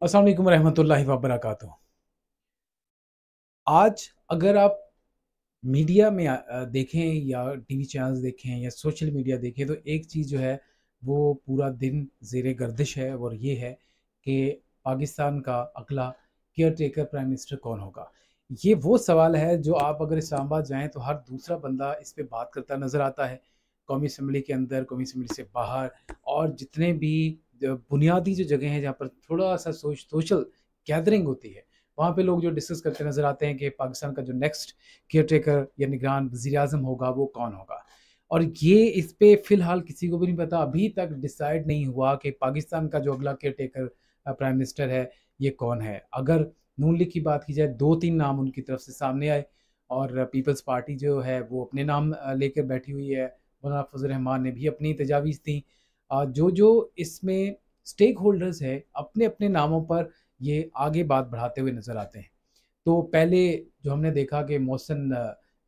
अस्सलाम वालेकुम रहमतुल्लाहि व बरकातुहू। आज अगर आप मीडिया में देखें या टीवी चैनल्स देखें या सोशल मीडिया देखें तो एक चीज़ जो है वो पूरा दिन ज़ेरे गर्दिश है और ये है कि पाकिस्तान का अगला केयर टेकर प्राइम मिनिस्टर कौन होगा। ये वो सवाल है जो आप अगर इस्लामाबाद जाएँ तो हर दूसरा बंदा इस पे बात करता नज़र आता है। कौमी असम्बली के अंदर, कौमी असम्बली से बाहर और जितने भी बुनियादी जो जगह हैं जहाँ पर थोड़ा-सा सोशल गैदरिंग होती है, वहाँ पे लोग जो डिस्कस करते नज़र आते हैं कि पाकिस्तान का जो नेक्स्ट केयर टेकर या निगरान वज़ीर-ए-आज़म होगा वो कौन होगा? और ये इस पे फ़िलहाल किसी को भी नहीं पता, अभी तक डिसाइड नहीं हुआ कि पाकिस्तान का जो अगला केयर टेकर प्राइम मिनिस्टर है, ये कौन है? अगर नून लीग की बात की जाए 2-3 नाम उनकी तरफ से सामने आए और पीपल्स पार्टी जो है वो अपने नाम लेकर बैठी हुई है। मौलाना फज़ल रहमान ने भी अपनी तजावीज़ दी। जो इसमें स्टेक होल्डर्स हैं, अपने-अपने नामों पर ये आगे बात बढ़ाते हुए नज़र आते हैं। तो पहले जो हमने देखा कि मोहसिन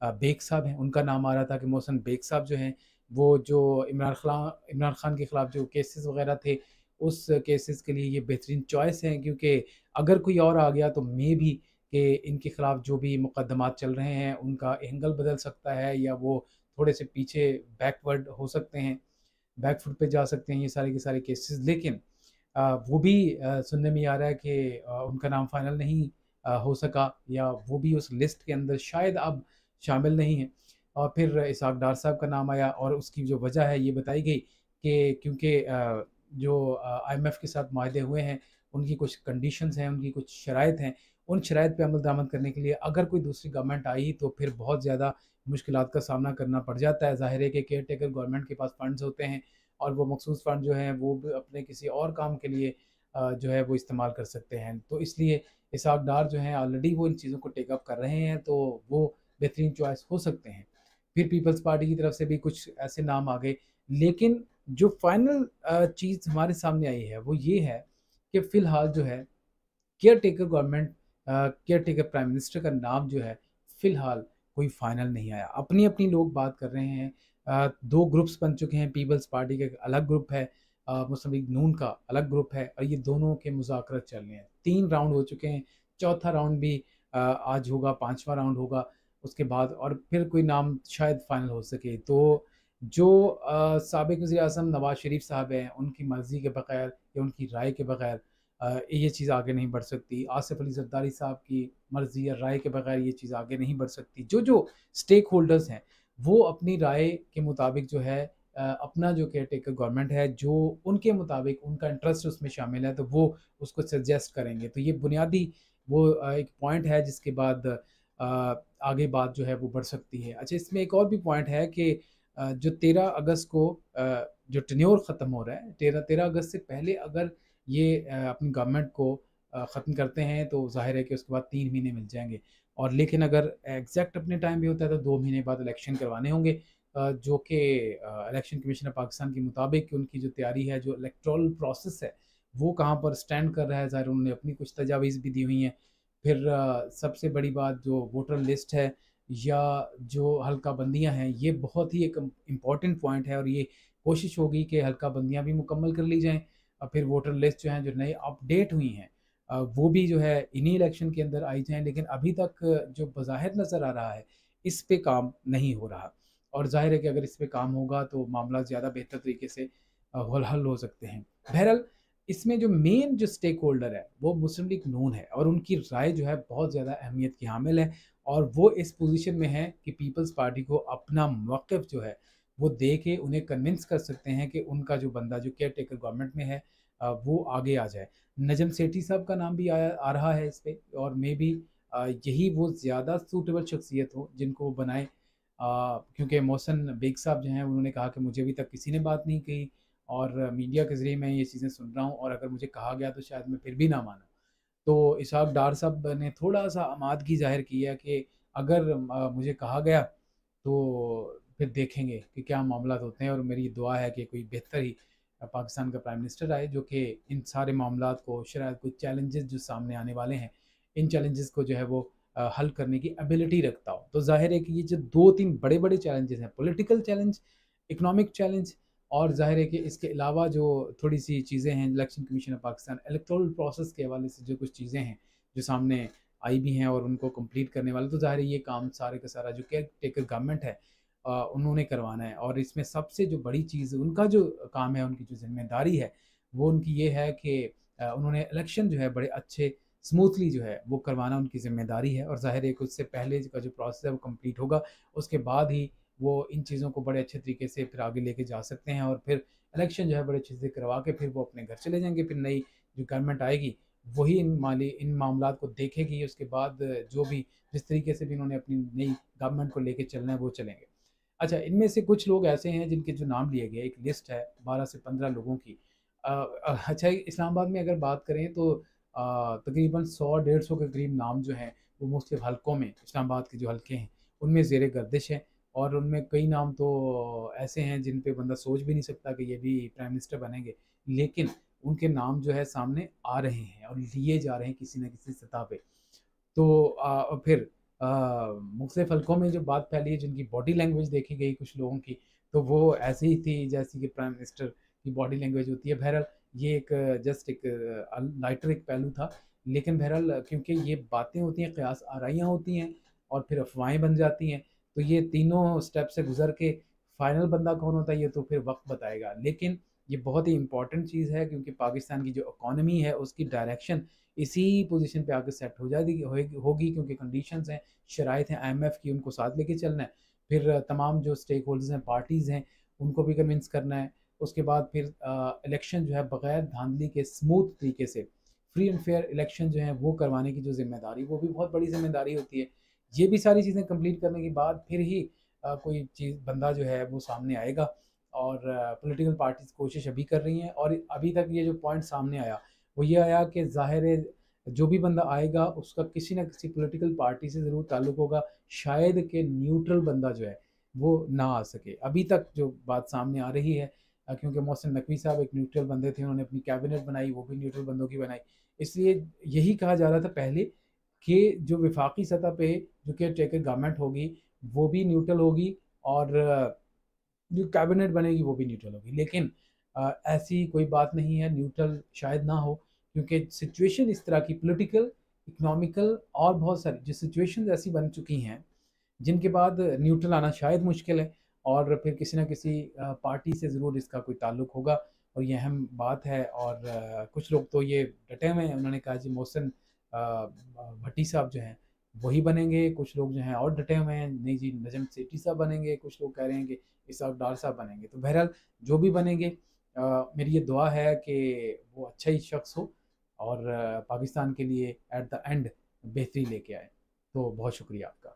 बेग साहब हैं, उनका नाम आ रहा था कि मोहसिन बेग साहब जो हैं, वो जो इमरान खान के खिलाफ जो केसेस वगैरह थे, उस केसेस के लिए ये बेहतरीन चॉइस हैं क्योंकि अगर कोई और आ गया तो मेबी कि इनके खिलाफ जो भी मुकदमात चल रहे हैं, उनका एंगल बदल सकता है या वो थोड़े से पीछे बैकवर्ड हो सकते हैं, बैक फुट पे जा सकते हैं ये सारे के सारे केसेस। लेकिन वो भी सुनने में आ रहा है कि उनका नाम फाइनल नहीं हो सका या वो भी उस लिस्ट के अंदर शायद अब शामिल नहीं है। और फिर इसहाक डार साहब का नाम आया और उसकी जो वजह है ये बताई गई कि क्योंकि जो आईएमएफ के साथ माहदे हुए हैं, उनकी कुछ कंडीशंस हैं, उनकी कुछ शराइत हैं, उन शराइत पे अमल दरामद करने के लिए अगर कोई दूसरी गवर्नमेंट आई तो फिर बहुत ज़्यादा मुश्किलात का सामना करना पड़ जाता है। ज़ाहिर है कि केयर टेकर गवर्नमेंट के पास फंड्स होते हैं और वो मखसूस फ़ंड जो हैं वो भी अपने किसी और काम के लिए जो है वो इस्तेमाल कर सकते हैं। तो इसलिए इसहाक डार जो हैं ऑलरेडी वो इन चीज़ों को टेक अप कर रहे हैं, तो वो बेहतरीन चॉइस हो सकते हैं। फिर पीपल्स पार्टी की तरफ से भी कुछ ऐसे नाम आ गए। लेकिन जो फाइनल चीज़ हमारे सामने आई है वो ये है कि फ़िलहाल जो है care taker government care taker prime minister का नाम जो है फ़िलहाल कोई फाइनल नहीं आया। अपनी-अपनी लोग बात कर रहे हैं। 2 ग्रुप्स बन चुके हैं, पीपल्स पार्टी का एक अलग ग्रुप है, मुस्लिम लीग नून का अलग ग्रुप है और ये दोनों के मुज़ाकरात चल रहे हैं। 3 राउंड हो चुके हैं, चौथा राउंड भी आज होगा, 5वां राउंड होगा उसके बाद और फिर कोई नाम शायद फाइनल हो सके। तो जो साबिक़ वज़ीर-ए-आज़म नवाज़ शरीफ साहब हैं, उनकी मर्ज़ी के बगैर या उनकी राय के बगैर ये चीज़ आगे नहीं बढ़ सकती। आसिफ़ अली ज़रदारी साहब की मर्ज़ी या राय के बगैर ये चीज़ आगे नहीं बढ़ सकती। जो स्टेक होल्डर्स हैं, वो अपनी राय के मुताबिक जो है अपना जो केयर टेकर गवर्नमेंट है, जो उनके मुताबिक उनका इंटरेस्ट उसमें शामिल है, तो वो उसको सजेस्ट करेंगे। तो ये बुनियादी वो एक पॉइंट है जिसके बाद आगे बात जो है वो बढ़ सकती है। अच्छा इसमें एक और भी पॉइंट है कि जो 13 अगस्त को जो टेन्योर ख़त्म हो रहा है, 13 अगस्त से पहले अगर ये अपनी गवर्नमेंट को ख़त्म करते हैं तो ज़ाहिर है कि उसके बाद 3 महीने मिल जाएँगे और लेकिन अगर एग्ज़ैक्ट अपने टाइम पे होता है तो 2 महीने बाद इलेक्शन करवाने होंगे जो कि इलेक्शन कमीशन ऑफ पाकिस्तान के मुताबिक उनकी जो तैयारी है, जो इलेक्टोरल प्रोसेस है, वो कहाँ पर स्टैंड कर रहा है, ज़ाहिर उन्होंने अपनी कुछ तजावीज़ भी दी हुई हैं। फिर सबसे बड़ी बात जो वोटर लिस्ट है या जो हल्का बंदियाँ हैं, ये बहुत ही एक इम्पॉर्टेंट पॉइंट है और ये कोशिश होगी कि हल्का बंदियाँ भी मुकम्मल कर ली जाएँ। फिर वोटर लिस्ट जो हैं, जो नए अपडेट हुई हैं वो भी जो है इन्हीं इलेक्शन के अंदर आई जाएँ, लेकिन अभी तक जो बज़ाहिर नज़र आ रहा है, इस पे काम नहीं हो रहा और ज़ाहिर है कि अगर इस पे काम होगा तो मामला ज़्यादा बेहतर तरीके से हल हो सकते हैं। बहरहाल इसमें जो मेन जो स्टेक होल्डर है, वो मुस्लिम लीग नून है और उनकी राय जो है बहुत ज़्यादा अहमियत की हामिल है और वो इस पोज़ीशन में है कि पीपल्स पार्टी को अपना मौक़िफ़ जो है, वो दे के उन्हें कन्विंस कर सकते हैं कि उनका जो बंदा जो केयर टेकर गवर्नमेंट में है वो आगे आ जाए। नजम सेठी साहब का नाम भी आ रहा है इस पे और मेबी यही वो ज़्यादा सूटेबल शख्सियत हो जिनको वो बनाए क्योंकि मोहसिन बेग साहब जो हैं उन्होंने कहा कि मुझे अभी तक किसी ने बात नहीं कही और मीडिया के ज़रिए मैं ये चीज़ें सुन रहा हूँ और अगर मुझे कहा गया तो शायद मैं फिर भी ना मानूँ। तो इसहाक डार साहब ने थोड़ा-सा आमादगी ज़ाहिर की है कि अगर मुझे कहा गया तो फिर देखेंगे कि क्या मामलात होते हैं और मेरी दुआ है कि कोई बेहतर ही पाकिस्तान का प्राइम मिनिस्टर आए जो कि इन सारे मामलात को शायद कुछ चैलेंजेस जो सामने आने वाले हैं, इन चैलेंजेस को जो है वो हल करने की एबिलिटी रखता हो। तो ज़ाहिर है कि ये जो 2-3 बड़े-बड़े चैलेंजेस हैं, पॉलिटिकल चैलेंज, इकोनॉमिक चैलेंज और ज़ाहिर है कि इसके अलावा जो थोड़ी-सी चीज़ें हैं, election commission of Pakistan electoral process के हवाले से जो कुछ चीज़ें हैं, जो सामने आई भी हैं और उनको कंप्लीट करने वाले, तो ज़ाहिर है ये काम सारे का सारा जो केयर टेकर गवर्नमेंट है उन्होंने करवाना है। और इसमें सबसे जो बड़ी चीज़ उनका जो काम है, उनकी जो ज़िम्मेदारी है, वो उनकी ये है कि उन्होंने इलेक्शन जो है बड़े अच्छे स्मूथली जो है वो करवाना उनकी ज़िम्मेदारी है। और ज़ाहिर है कि उससे पहले का जो प्रोसेस है वो कंप्लीट होगा, उसके बाद ही वो इन चीज़ों को बड़े अच्छे तरीके से फिर आगे लेके जा सकते हैं। और फिर इलेक्शन जो है बड़े अच्छे से करवा के फिर वो अपने घर चले जाएँगे। फिर नई जो गवर्नमेंट आएगी, वही इन मामलात को देखेगी। उसके बाद जो भी जिस तरीके से भी उन्होंने अपनी नई गवर्नमेंट को लेके चलना है, वो चलेंगे। अच्छा, इनमें से कुछ लोग ऐसे हैं जिनके जो नाम लिए गए, एक लिस्ट है 12 से 15 लोगों की। अच्छा, इस्लामाबाद में अगर बात करें तो तकरीबन 100 डेढ़ 100 के करीब नाम जो हैं वो मुख्तलिफ हलकों में, इस्लामाबाद के जो हलके हैं उनमें ज़ेर गर्दिश हैं। और उनमें कई नाम तो ऐसे हैं जिन पे बंदा सोच भी नहीं सकता कि ये भी प्राइम मिनिस्टर बनेंगे, लेकिन उनके नाम जो है सामने आ रहे हैं और लिए जा रहे हैं किसी न किसी सतह पे। तो फिर मुख्तलिफ हलकों में जो बात फैली है, जिनकी बॉडी लैंग्वेज देखी गई कुछ लोगों की, तो वो ऐसी ही थी जैसी कि प्राइम मिनिस्टर की बॉडी लैंग्वेज होती है। बहरहाल ये एक जस्ट एक लाइटर एक पहलू था, लेकिन बहरहाल क्योंकि ये बातें होती हैं, क़यास आराइयाँ होती हैं और फिर अफ़वाहें बन जाती हैं, तो ये तीनों स्टेप से गुज़र के फाइनल बंदा कौन होता है, ये तो फिर वक्त बताएगा। लेकिन ये बहुत ही इंपॉर्टेंट चीज़ है क्योंकि पाकिस्तान की जो इकॉनमी है उसकी डायरेक्शन इसी पोजीशन पे आके सेट हो जाएगी होगी, क्योंकि कंडीशंस हैं, शराइत हैं आईएमएफ की, उनको साथ लेके चलना है। फिर तमाम जो स्टेक होल्डर्स हैं, पार्टीज़ हैं, उनको भी कन्विंस करना है। उसके बाद फिर इलेक्शन जो है बगैर धांधली के स्मूथ तरीके से फ्री एंड फेयर इलेक्शन जो है वो करवाने की जो ज़िम्मेदारी, वो भी बहुत बड़ी ज़िम्मेदारी होती है। ये भी सारी चीज़ें कंप्लीट करने के बाद फिर ही कोई चीज़ बंदा जो है वो सामने आएगा। और पॉलिटिकल पार्टीज़ कोशिश अभी कर रही हैं और अभी तक ये जो पॉइंट सामने आया, वो ये आया कि ज़ाहिर है जो भी बंदा आएगा उसका किसी न किसी पॉलिटिकल पार्टी से ज़रूर ताल्लुक़ होगा। शायद कि न्यूट्रल बंदा जो है वो ना आ सके। अभी तक जो बात सामने आ रही है, क्योंकि मोहसिन नकवी साहब एक न्यूट्रल बंदे थे, उन्होंने अपनी कैबिनेट बनाई, वो भी न्यूट्रल बंदों की बनाई। इसलिए यही कहा जा रहा था पहले कि जो वफाकी सतह पे जो केयर टेकर गवर्नमेंट होगी, वो भी न्यूट्रल होगी और जो कैबिनेट बनेगी वो भी न्यूट्रल होगी। लेकिन ऐसी कोई बात नहीं है, न्यूट्रल शायद ना हो, क्योंकि सिचुएशन इस तरह की पॉलिटिकल, इकोनॉमिकल और बहुत सारी जो सिचुएशंस ऐसी बन चुकी हैं, जिनके बाद न्यूट्रल आना शायद मुश्किल है। और फिर किसी न किसी पार्टी से ज़रूर इसका कोई ताल्लुक़ होगा और ये अहम बात है। और कुछ लोग तो ये डटे हुए हैं, उन्होंने कहा जी मोहसिन भट्टी साहब जो हैं वही बनेंगे, कुछ लोग जो हैं और डटे हुए हैं, नहीं जी नजम सेठी साहब बनेंगे, कुछ लोग कह रहे हैं कि इसहाक डार साहब बनेंगे। तो बहरहाल जो भी बनेंगे, मेरी ये दुआ है कि वो अच्छा ही शख्स हो और पाकिस्तान के लिए एट द एंड बेहतरी लेके आए। तो बहुत शुक्रिया आपका।